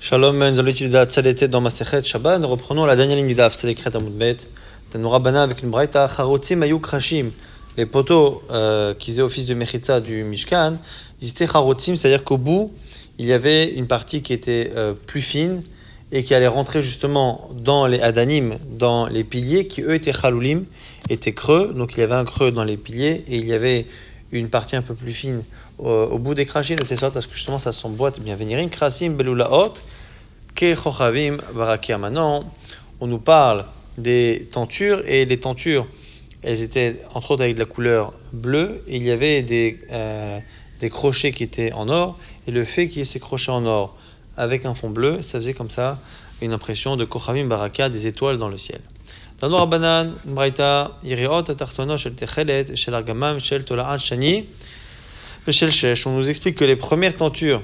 Shalom, nous allons étudier Tzadete dans Masechet Shabbat. Nous reprenons la dernière ligne du Daf, Tzadekret Amud Bet. Tanura Bana avec une braïta, Charotzim Ayuk Krashim. Les poteaux qui faisaient office de Mechitza du Mishkan, ils étaient Charotzim, c'est-à-dire qu'au bout, il y avait une partie qui était plus fine et qui allait rentrer justement dans les Adanim, dans les piliers, qui eux étaient Chaloulim, étaient creux. Donc il y avait un creux dans les piliers et il y avait une partie un peu plus fine au bout des krashim, de telle sorte à ce que justement ça s'emboîte bien vénirim. Krasim belulaot ke chochavim barakia. Maintenant, on nous parle des tentures, et les tentures, elles étaient entre autres avec de la couleur bleue, et il y avait des crochets qui étaient en or, et le fait qu'il y ait ces crochets en or avec un fond bleu, ça faisait comme ça une impression de chochavim barakia, des étoiles dans le ciel. Dans nos Rabbanan, Braïta, Yiriot, Atartono, Shel Techelet, Shel Argamam, Shel Tola'at Shani, Shel Shesh. On nous explique que les premières tentures,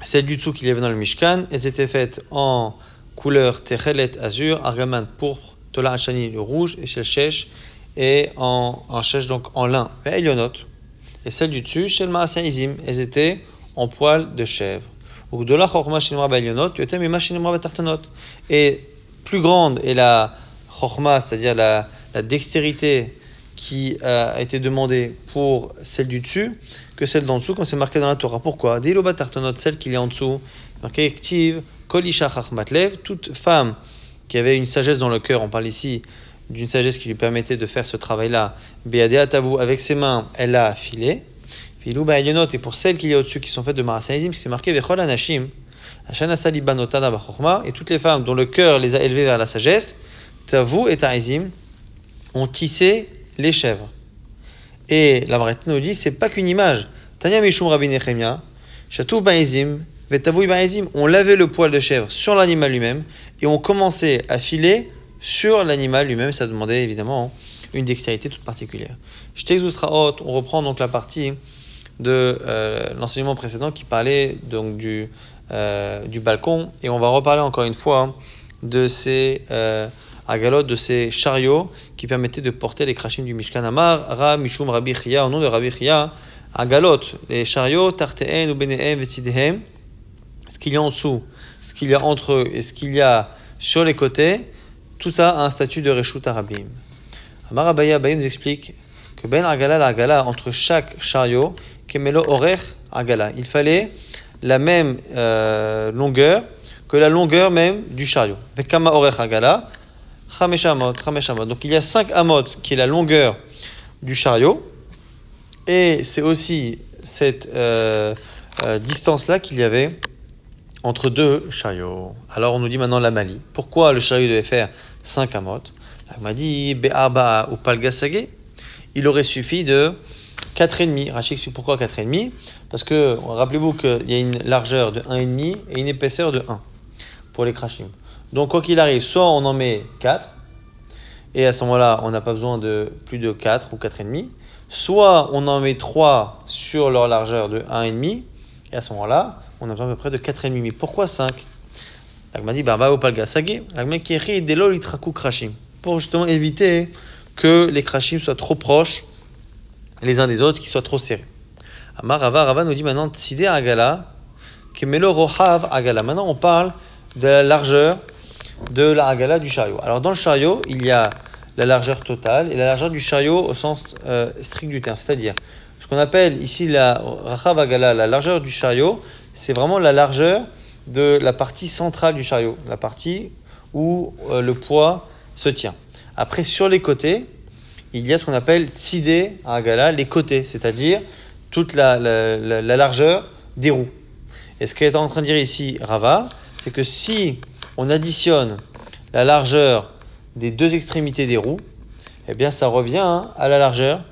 celles du dessous qu'il y avait dans le Mishkan, elles étaient faites en couleur Techelet, azur, Argaman, pourpre, Tola'at Shani, le rouge, et Shel Shesh, et en Shesh, donc en lin. Et Elionot. Et celles du dessus, Shel Ma'aseh Izim, elles étaient en poil de chèvre. Ou Gdola Chorma Shinimra Ba'Elionot, Yotem Ima Shinimra Ba'Tartonot. Et plus grande est la Chokhma, c'est-à-dire la dextérité qui a été demandée pour celle du dessus, que celle d'en dessous, comme c'est marqué dans la Torah. Pourquoi ? Deiloba tartonot, celle qui est en dessous, marqué Ktiv, Kolisha Chachmatlev, toute femme qui avait une sagesse dans le cœur, on parle ici d'une sagesse qui lui permettait de faire ce travail-là, Beadea Tavu, avec ses mains, elle a filé. Filouba Elionot, et pour celles qu'il y a au-dessus qui sont faites de Marasaïzim, c'est marqué Vechol Anashim, Hashana Salibanotada Bachokma, et toutes les femmes dont le cœur les a élevées vers la sagesse, Tavu et Taizim ont tissé les chèvres. Et la Braïta nous dit, c'est pas qu'une image. Tanya Mishum Rabbi Nechemia, Shatou Baizim, Vetavu Baizim, on lavait le poil de chèvre sur l'animal lui-même et on commençait à filer sur l'animal lui-même. Ça demandait évidemment une dextérité toute particulière. Shteizustraot, on reprend donc la partie de l'enseignement précédent qui parlait donc du balcon, et on va reparler encore une fois de ces Agalot, de ces chariots qui permettaient de porter les krashim du Mishkan. Amar, Ra, Mishum, Rabbi Chia, au nom de Rabbi Chia, Agalot, les chariots, Tartehem, ou Benehem, Vetzidehem, ce qu'il y a en dessous, ce qu'il y a entre eux et ce qu'il y a sur les côtés, tout ça a un statut de Reshut Arabim. Amar Abaye nous explique que Ben Agala, la Agala, entre chaque chariot, Kemelo Orech Agala, il fallait la même longueur que la longueur même du chariot. Vekama Orech Agala, Chamesh Amot. Donc il y a 5 amot qui est la longueur du chariot, et c'est aussi cette distance-là qu'il y avait entre deux chariots. Alors on nous dit maintenant la Mali. Pourquoi le chariot devait faire 5 amot ? On m'a dit Be'aba ou Palgasage, il aurait suffi de 4,5. Rachid explique pourquoi 4,5. Parce que rappelez-vous qu'il y a une largeur de 1,5 et une épaisseur de 1 pour les krashim. Donc quoi qu'il arrive, soit on en met 4, et à ce moment-là, on n'a pas besoin de plus de 4 ou 4,5, soit on en met 3 sur leur largeur de 1,5, et à ce moment-là, on a besoin à peu près de 4,5. Mais pourquoi 5 ? L'agma dit, pour justement éviter que les krashim soient trop proches les uns des autres, qu'ils soient trop serrés. Amar Rava nous dit maintenant, Tzidé Agala, Kemelo Rohav Agala. Maintenant, on parle de la largeur de la Agala du chariot. Alors dans le chariot, il y a la largeur totale et la largeur du chariot au sens strict du terme. C'est-à-dire, ce qu'on appelle ici la Rachav Agala, la largeur du chariot, c'est vraiment la largeur de la partie centrale du chariot, la partie où le poids se tient. Après, sur les côtés, il y a ce qu'on appelle Tzidé Agala, les côtés, c'est-à-dire toute la largeur des roues. Et ce qu'elle est en train de dire ici, Rava, c'est que si on additionne la largeur des deux extrémités des roues, eh bien ça revient à la largeur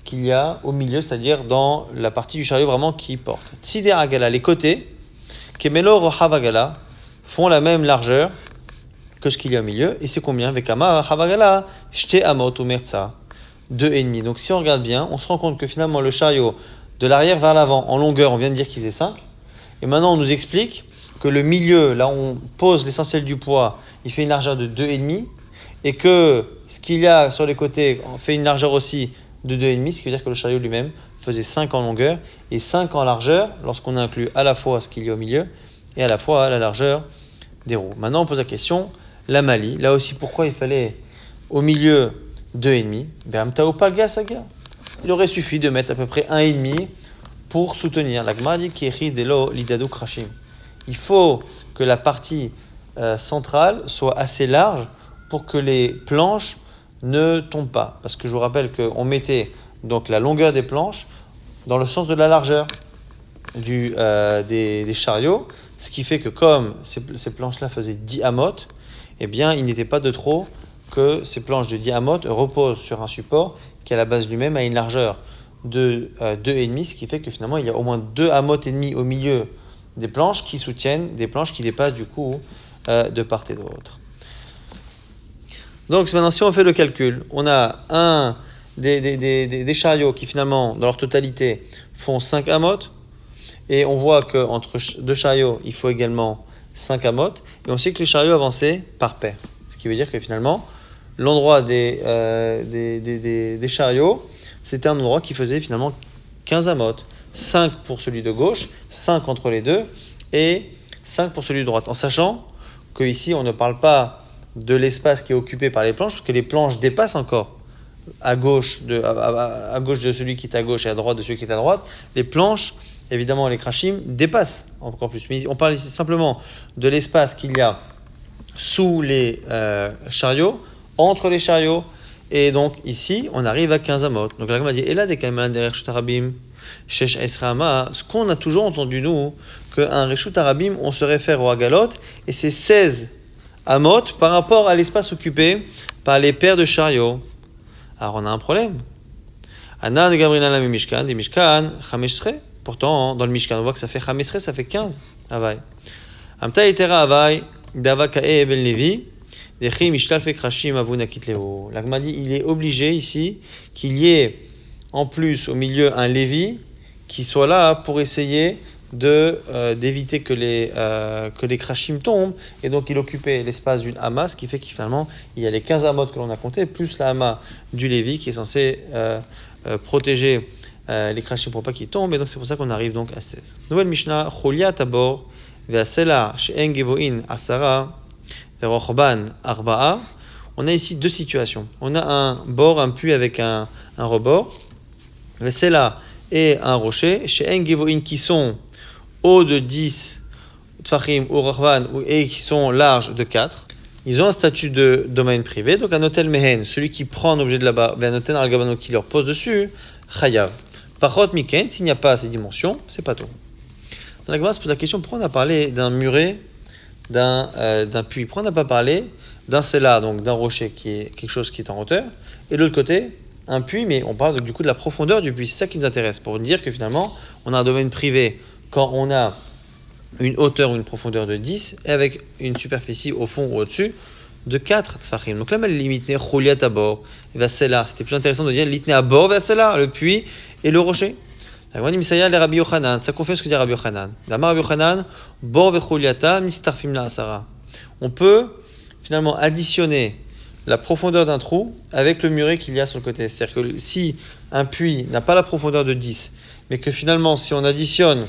qu'il y a au milieu, c'est-à-dire dans la partie du chariot vraiment qui porte. Tzidé Agala, les côtés, Kemelo Rohav Agala, font la même largeur que ce qu'il y a au milieu. Et c'est combien ? Vekama Rohav Agala, Shte Amot ou Merza, 2,5. Donc si on regarde bien, on se rend compte que finalement le chariot, de l'arrière vers l'avant, en longueur, on vient de dire qu'il faisait 5. Et maintenant on nous explique que le milieu, là où on pose l'essentiel du poids, il fait une largeur de 2,5, et que ce qu'il y a sur les côtés fait une largeur aussi de 2,5, ce qui veut dire que le chariot lui-même faisait 5 en longueur et 5 en largeur, lorsqu'on inclut à la fois ce qu'il y a au milieu et à la fois la largeur des roues. Maintenant, on pose la question, la Mali, là aussi, pourquoi il fallait au milieu 2,5 ? Il aurait suffi de mettre à peu près 1,5 pour soutenir. La Gemara dit Kiri Delo Lidado Krashim. Il faut que la partie centrale soit assez large pour que les planches ne tombent pas. Parce que je vous rappelle qu'on mettait donc la longueur des planches dans le sens de la largeur des chariots, ce qui fait que comme ces planches-là faisaient 10 amotes, eh bien, il n'était pas de trop que ces planches de 10 amotes reposent sur un support qui, à la base lui-même, a une largeur de 2,5, ce qui fait que finalement, il y a au moins 2 amotes et demi au milieu des planches qui soutiennent des planches qui dépassent du coup de part et d'autre. Donc maintenant, si on fait le calcul, on a des chariots qui finalement, dans leur totalité, font 5 amotes, et on voit qu'entre deux chariots, il faut également 5 amotes, et on sait que les chariots avançaient par paire. Ce qui veut dire que finalement, l'endroit des chariots, c'était un endroit qui faisait finalement 15 amotes. 5 pour celui de gauche, 5 entre les deux, et 5 pour celui de droite. En sachant qu'ici, on ne parle pas de l'espace qui est occupé par les planches, parce que les planches dépassent encore à gauche de celui qui est à gauche et à droite de celui qui est à droite. Les planches, évidemment, les krashim dépassent encore plus. Mais on parle ici simplement de l'espace qu'il y a sous les chariots, entre les chariots, et donc ici, on arrive à 15 amot. Donc la Gemara dit, et là, des kamelan derrière Reshut Harabim, Shesh Esra Ama, ce qu'on a toujours entendu, nous, qu'un Reshut Harabim, on se réfère au Hagalot, et c'est 16 amot par rapport à l'espace occupé par les paires de chariots. Alors on a un problème. Ana de Gabriela Mishkan, des Mishkan, Chameshre. Pourtant, dans le Mishkan, on voit que ça fait Chameshre, ça fait 15. Avai. Amta itera Avai, Dava Kae Ben Levi. La Gemara dit, il est obligé ici qu'il y ait en plus au milieu un Lévi qui soit là pour essayer d'éviter que les krashim tombent, et donc il occupait l'espace d'une hama, ce qui fait qu'il finalement il y a les 15 amot que l'on a compté plus la hama du Lévi qui est censé protéger les krashim pour pas qu'ils tombent, et donc c'est pour ça qu'on arrive donc à 16. Nouvelle Mishnah, Cholia Tabor ve'asela she'en gevoin asara. On a ici deux situations. On a un bord, un puits avec un rebord. C'est là et un rocher. Chez Engevoin qui sont hauts de 10 tfachim ou rochvan et qui sont larges de 4. Ils ont un statut de domaine privé. Donc un hôtel mehen, celui qui prend un objet de là-bas, un hôtel al-gabano qui leur pose dessus, chayav. Pachot miken, s'il n'y a pas ces dimensions, c'est pas tout. Dans la Gemara se pose la question, pourquoi on a parlé d'un muret d'un puits. Pourquoi on n'a pas parlé d'un cella, donc d'un rocher qui est quelque chose qui est en hauteur, et de l'autre côté, un puits, mais on parle du coup de la profondeur du puits. C'est ça qui nous intéresse, pour dire que finalement, on a un domaine privé quand on a une hauteur ou une profondeur de 10, et avec une superficie au fond ou au-dessus de 4 tfachim. Donc là, le limite choliat à bord, et cella. C'était plus intéressant de dire l'itne à bord, cella, le puits et le rocher. Ça confirme ce que dit Rabbi Yochanan. Damar Rabbi Yochanan, bor vecholiata mistarfim la asara. On peut finalement additionner la profondeur d'un trou avec le muret qu'il y a sur le côté. C'est-à-dire que si un puits n'a pas la profondeur de 10, mais que finalement si on additionne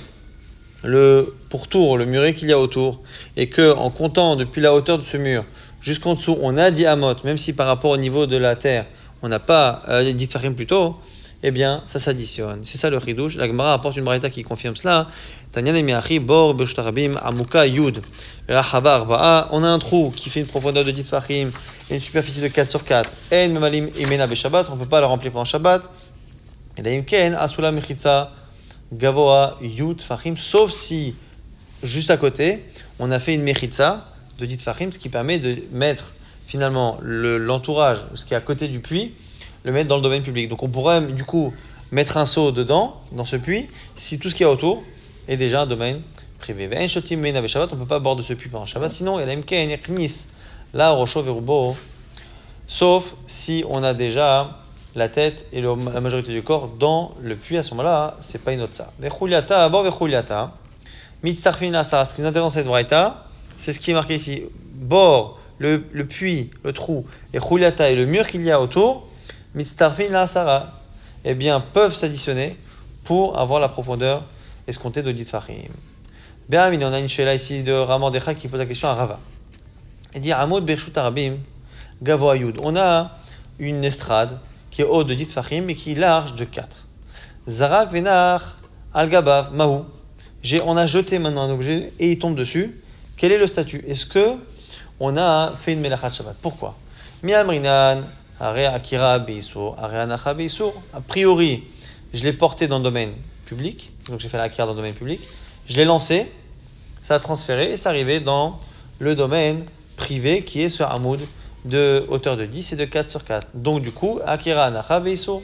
le pourtour, le muret qu'il y a autour, et que en comptant depuis la hauteur de ce mur jusqu'en dessous, on a 10 amot, même si par rapport au niveau de la terre, on n'a pas 10 tfachim plutôt, eh bien, ça s'additionne. C'est ça le chidouche. La Gemara apporte une braïta qui confirme cela. Tanyan emiachi bor b'shtarabim amuka yud rachava arba'a. On a un trou qui fait une profondeur de 10 tfachim et une superficie de 4 sur 4. En memalim imena b'shabbat. On ne peut pas le remplir pendant Shabbat. Et d'ailleurs, ken asula mechitza gavoa yud tfachim. Sauf si, juste à côté, on a fait une mechitza de 10 tfachim, ce qui permet de mettre finalement l'entourage, ce qui est à côté du puits, le mettre dans le domaine public. Donc on pourrait du coup mettre un seau dedans, dans ce puits, si tout ce qu'il y a autour est déjà un domaine privé. On ne peut pas aborder ce puits pendant Shabbat, sinon il y a la rocho verubo, sauf si on a déjà la tête et la majorité du corps dans le puits. À ce moment-là, c'est pas une autre ça. Ce qui nous intéresse dans cette braïta, c'est ce qui est marqué ici. Bord, le puits, le trou, et chuliata et le mur qu'il y a autour, mitztarfin la asara, eh bien, peuvent s'additionner pour avoir la profondeur escomptée de 10 tfachim. Bien, on a une shéla ici de Ramordecha qui pose la question à Rava. Il dit Amod Bershut Arabim Gavo Ayud. On a une estrade qui est haute de 10 fachim et qui est large de 4. Zarak Venar Al-Gabav Mahou. On a jeté maintenant un objet et il tombe dessus. Quel est le statut? Est-ce que on a fait une melachat Shabbat? Pourquoi? Miamrinan, Area Akira Beisur, Area Nacha Beisur. A priori, je l'ai porté dans le domaine public, donc j'ai fait la Akira dans le domaine public. Je l'ai lancé, ça a transféré et c'est arrivé dans le domaine privé qui est sur Hamoud de hauteur de 10 et de 4 sur 4. Donc du coup, Akira Nacha Beisur.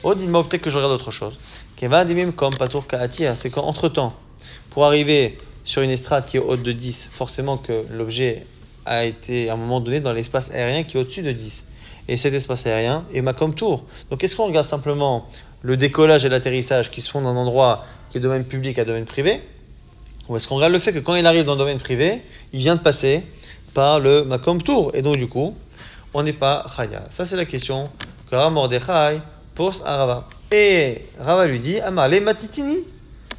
Oh, dis-moi peut-être que je regarde autre chose. Keva Dimim comme Patour Kaatir, c'est qu'entre temps, pour arriver sur une estrade qui est haute de 10, forcément que l'objet a été à un moment donné dans l'espace aérien qui est au-dessus de 10. Et cet espace aérien est ma comme tour. Donc est-ce qu'on regarde simplement le décollage et l'atterrissage qui se font dans un endroit qui est domaine public à domaine privé? Ou est-ce qu'on regarde le fait que quand il arrive dans le domaine privé, il vient de passer par le Makom Tour. Et donc du coup, on n'est pas Chaya. Ça c'est la question que Rav Mordechai pose à Rava. Et Rava lui dit, Amar le matitini.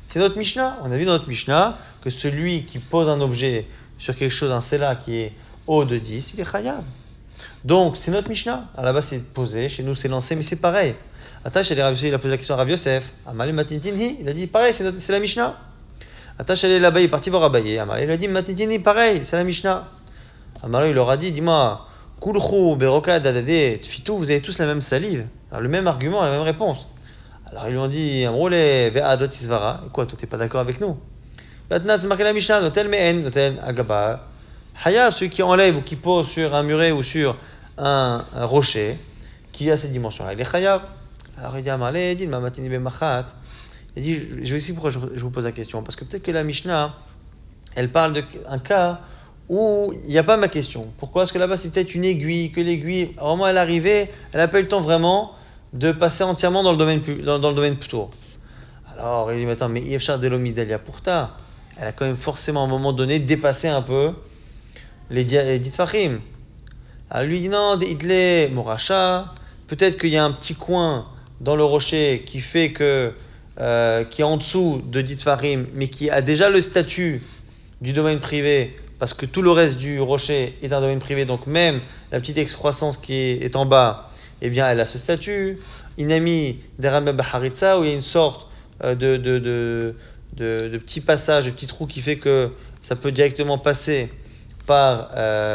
C'est notre Mishnah. On a vu dans notre Mishnah que celui qui pose un objet sur quelque chose, un Sela qui est haut de 10, il est Chayav. Donc c'est notre Mishnah. À la base c'est posé, chez nous c'est lancé, mais c'est pareil. Attache, il a posé la question à Rav Yosef. Amar le matitini. Il a dit, pareil, c'est la Mishnah. Attache, elle est là-bas, il est parti voir Abaye. Amar il a dit, matitini, pareil, c'est la Mishnah. Amar il leur a dit, dis-moi, Kulchu, Beroka, Dadade, Tfitou, vous avez tous la même salive. Alors, le même argument, la même réponse. Alors ils lui ont dit, Amrole, Ve'adot Isvara. Quoi, toi t'es pas d'accord avec nous? Maintenant, c'est marqué la Mishnah, Notel Me'en, Notel Agaba. Haya, celui qui enlève ou qui pose sur un muret ou sur un rocher, qui a cette dimension-là, il est Chayav. Alors il dit, Amarle, dit, Mamatini Bemachat. Il dit, je vais expliquer pourquoi je vous pose la question. Parce que peut-être que la Mishnah, elle parle d'un cas où il n'y a pas ma question. Pourquoi? Parce que là-bas, c'est peut-être une aiguille, que l'aiguille, au moment où elle arrivait, elle n'a pas eu le temps vraiment de passer entièrement dans le domaine plutôt. Alors, il dit, attends, mais Yefchar Delomidelia Pourta, elle a quand même forcément à un moment donné dépassé un peu les dit Fahim. Alors, lui dit, non, des Hitlé Moracha, peut-être qu'il y a un petit coin dans le rocher qui fait que, qui est en dessous de dit Fahim, mais qui a déjà le statut du domaine privé, parce que tout le reste du rocher est un domaine privé, donc même la petite excroissance qui est en bas, eh bien, elle a ce statut. Inami Derame Baharitza, où il y a une sorte de petit passage, de petit trou qui fait que ça peut directement passer par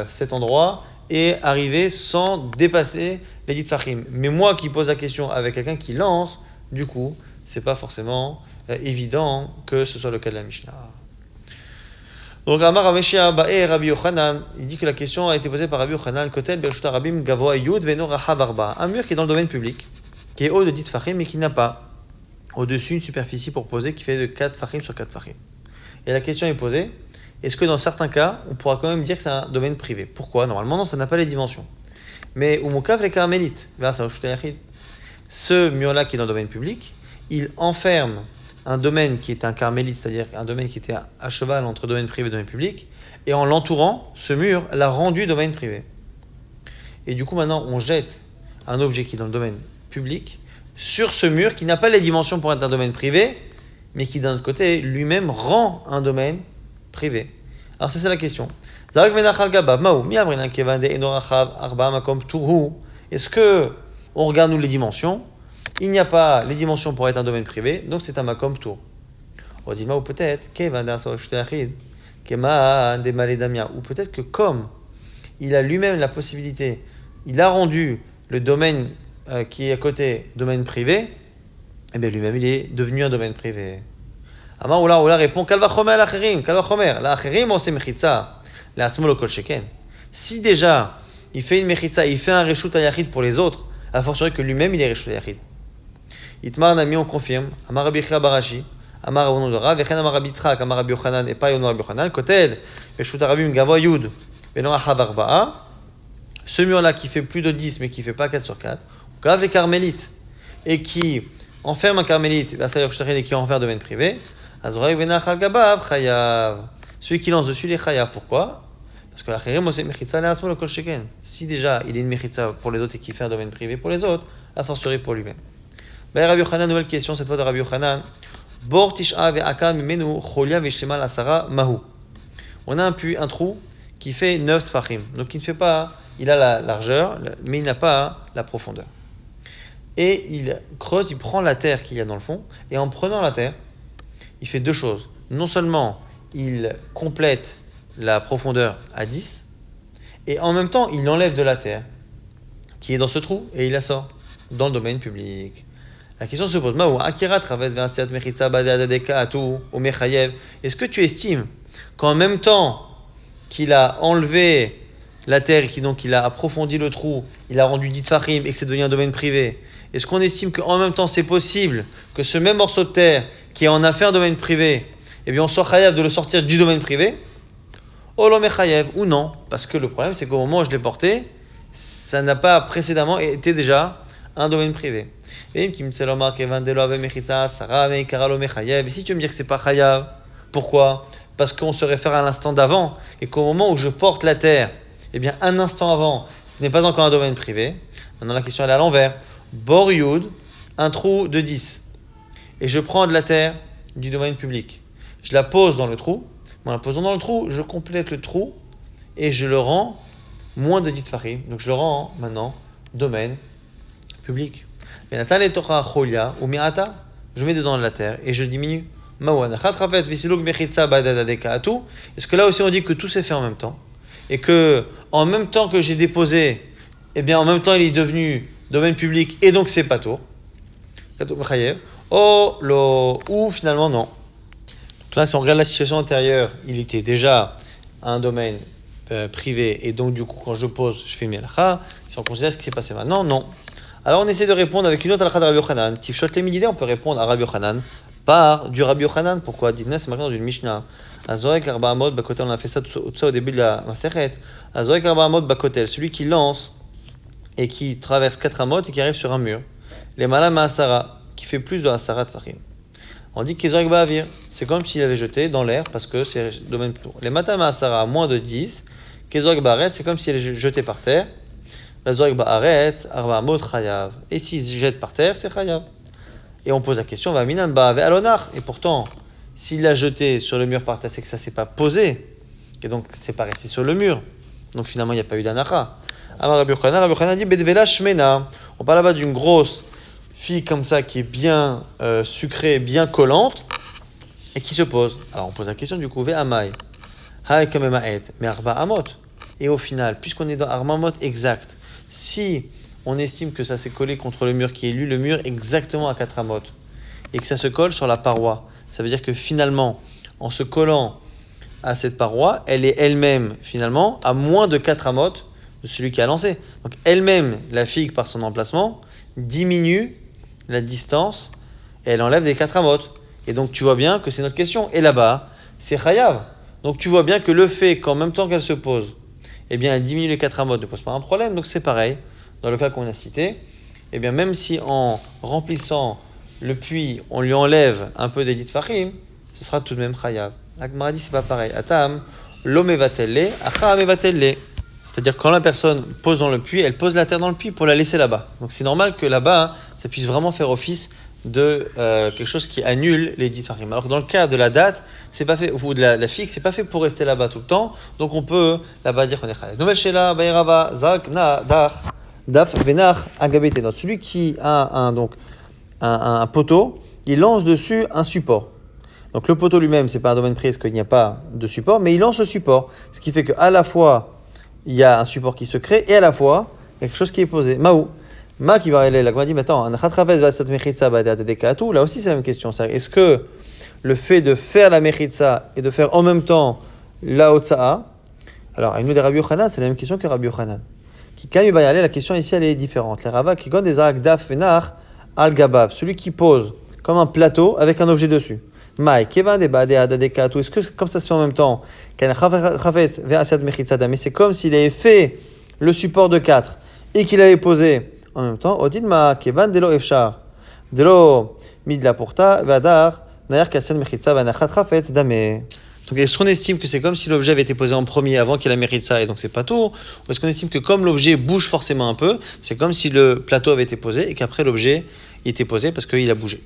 cet endroit et arriver sans dépasser les dit Fahim. Mais moi qui pose la question avec quelqu'un qui lance, du coup, c'est pas forcément évident que ce soit le cas de la Mishnah. Donc, Amar Ameshia Ba'e Rabbi Yochanan, il dit que la question a été posée par Rabbi Yochanan, Kotel Bershut Arabim Gavoa Yud Veno Racha Barba, un mur qui est dans le domaine public, qui est haut de 10 fachim, mais qui n'a pas au-dessus une superficie pour poser qui fait de 4 fachim sur 4 fachim. Et la question est posée, est-ce que dans certains cas, on pourra quand même dire que c'est un domaine privé? Pourquoi? Normalement, non, ça n'a pas les dimensions. Mais Umukav les Carmélites, ce mur-là qui est dans le domaine public, il enferme un domaine qui est un carmélite, c'est-à-dire un domaine qui était à cheval entre domaine privé et domaine public, et en l'entourant, ce mur l'a rendu domaine privé. Et du coup, maintenant, on jette un objet qui est dans le domaine public sur ce mur qui n'a pas les dimensions pour être un domaine privé, mais qui, d'un autre côté, lui-même rend un domaine privé. Alors, ça, c'est la question. Est-ce que on regarde, nous, les dimensions? Il n'y a pas les dimensions pour être un domaine privé, donc c'est un makom tour. Ou peut-être ou peut-être que comme il a lui-même la possibilité, il a rendu le domaine qui est à côté domaine privé, et bien lui-même il est devenu un domaine privé. Amar Oula répond Kalvachomer l'acherim on se mechitza la asmolo kol sheken. Si déjà il fait une mechitza, il fait un reshut ayachid pour les autres, a fortiori que lui-même il est reshut ayachid. Itmar Nami, on confirme. Amar Rabbi Chia Barashi. Amar Rabbi Nodora. Vechen Amar Rabbi Tzrak. Amar Rabbi Yochanan. Et pas Yono Rabbi Yochanan. Kotel. Beshut Arabim Gavoa Yud. Beno Achav Arba'a. Ce mur-là qui fait plus de 10 mais qui ne fait pas 4 sur 4. Gav les carmélites. Et qui enferme un carmélite. Et qui enferme un domaine privé. Azorek Benachal Gabav Chayav. Celui qui lance dessus les Chayav. Pourquoi? Parce que la Khérim aussi Mechitza le Asmo le Kol Sheken. Si déjà il est une Mechitza pour les autres et qu'il fait un domaine privé pour les autres, a fortiori pour lui-même. Rabbi Yochanan, nouvelle question, cette fois de Rabbi Yochanan. Bor tish'a ve'aka mimenu cholia ve'shlema l'asara mahu. On a un trou qui fait 9 tfachim. Donc il ne fait pas, il a la largeur, mais il n'a pas la profondeur. Et il creuse, il prend la terre qu'il y a dans le fond, et en prenant la terre, il fait deux choses. Non seulement il complète la profondeur à 10, et en même temps il enlève de la terre qui est dans ce trou, et il la sort dans le domaine public. La question se pose, est-ce que tu estimes qu'en même temps qu'il a enlevé la terre, donc il a approfondi le trou, il a rendu 10 tfachim et que c'est devenu un domaine privé, est-ce qu'on estime qu'en même temps c'est possible que ce même morceau de terre qui en a fait un domaine privé, eh bien on soit chayav de le sortir du domaine privé, ou non, parce que le problème c'est qu'au moment où je l'ai porté, ça n'a pas précédemment été déjà un domaine privé. Et si tu veux me dire que c'est pas chayav, pourquoi? Parce qu'on se réfère à l'instant d'avant, et qu'au moment où je porte la terre, eh bien un instant avant, ce n'est pas encore un domaine privé. Maintenant la question elle est à l'envers. Bor Yud, un trou de 10, et je prends de la terre du domaine public. Je la pose dans le trou. En la posant dans le trou, je complète le trou et je le rends moins de 10 tfachim. Donc je le rends maintenant domaine public. Je mets dedans de la terre et je diminue. Est-ce que là aussi on dit que tout s'est fait en même temps et que en même temps que j'ai déposé, eh bien en même temps il est devenu domaine public et donc c'est pas tour. Ou finalement non. Donc là si on regarde la situation antérieure, il était déjà un domaine privé et donc du coup quand je pose je fais une melacha. Si on considère ce qui s'est passé maintenant, non. Alors on essaie de répondre avec une autre halakha de Rabbi Yochanan. Tifshot lemidideh, on peut répondre à Rabbi Yochanan par du Rabbi Yochanan. Pourquoi? Dit-nous, c'est marqué dans une Mishnah. Azorek arba amot bakotel, on a fait ça au début de la Masechet. Azorek arba amot bakotel, celui qui lance et qui traverse 4 amot et qui arrive sur un mur. Les malam asara, qui fait plus de asara tfachim. On dit qu'Ezorek ba'avir, c'est comme s'il avait jeté dans l'air parce que c'est domaine tour. Les matam asara à moins de 10, qu'Ezorek ba'aret, c'est comme s'il est jeté par terre. Et s'il se jette par terre, c'est chayav. Et on pose la question, et pourtant, s'il l'a jeté sur le mur par terre, c'est que ça ne s'est pas posé. Et donc, c'est pas resté sur le mur. Donc finalement, il n'y a pas eu d'anacha. Alors Rabbi Yochanan dit, bedvela shmena. On parle là-bas d'une grosse fille comme ça, qui est bien sucrée, bien collante, et qui se pose. Alors on pose la question du coup, ve'amai. Hai kamemaet. Mais arba amot. Et au final, puisqu'on est dans arba amot exact, si on estime que ça s'est collé contre le mur qui est lu, le mur exactement à 4 amot, et que ça se colle sur la paroi, ça veut dire que finalement, en se collant à cette paroi, elle est elle-même, finalement, à moins de 4 amot de celui qui a lancé. Donc elle-même, la figue, par son emplacement, diminue la distance, et elle enlève des 4 amot. Et donc tu vois bien que c'est notre question. Et là-bas, c'est chayav. Donc tu vois bien que le fait qu'en même temps qu'elle se pose, eh bien, elle diminue les 4 amot, ne pose pas un problème. Donc c'est pareil, dans le cas qu'on a cité, eh bien, même si en remplissant le puits, on lui enlève un peu des 10 tfachim, ce sera tout de même chayav. L'Agmara dit c'est pas pareil. Atam, lo mevatelle, acha mevatelle. C'est-à-dire quand la personne pose dans le puits, elle pose la terre dans le puits pour la laisser là-bas. Donc c'est normal que là-bas, ça puisse vraiment faire office de quelque chose qui annule les 10 tfachim. Alors que dans le cas de la date, c'est pas fait, ou de la figue, c'est pas fait pour rester là-bas tout le temps. Donc on peut là-bas dire qu'on est chayav. Nouvelle shela, bayirava, zak, na, daf, venach, agabete. Donc celui qui a un poteau, il lance dessus un support. Donc le poteau lui-même, c'est pas un domaine privé parce qu'il n'y a pas de support, mais il lance le support. Ce qui fait qu'à la fois, il y a un support qui se crée et à la fois, il y a quelque chose qui est posé. Maou. Ma qui va aller, la dit, mais attends, là aussi c'est la même question. Est-ce que le fait de faire la mechitza et de faire en même temps la otsa'a, alors, une des Rabbi Yochanan, c'est la même question que Rabbi Yochanan. Qui, quand il va y aller, la question ici, elle est différente. Les Rava qui gonnent des daf venach al gabav, celui qui pose comme un plateau avec un objet dessus. Mai, kevan de bade adadekatu, est-ce que comme ça se fait en même temps, mais c'est comme s'il avait fait le support de 4 et qu'il avait posé en même temps, odin ma kevan delo efshar, delo midla porta, vadar, nayer kasen mechitza, vanachat chafetz dame. Donc est-ce qu'on estime que c'est comme si l'objet avait été posé en premier avant qu'il ait mérité ça et donc c'est pas tout, ou est-ce qu'on estime que comme l'objet bouge forcément un peu, c'est comme si le plateau avait été posé et qu'après l'objet était posé parce qu'il a bougé.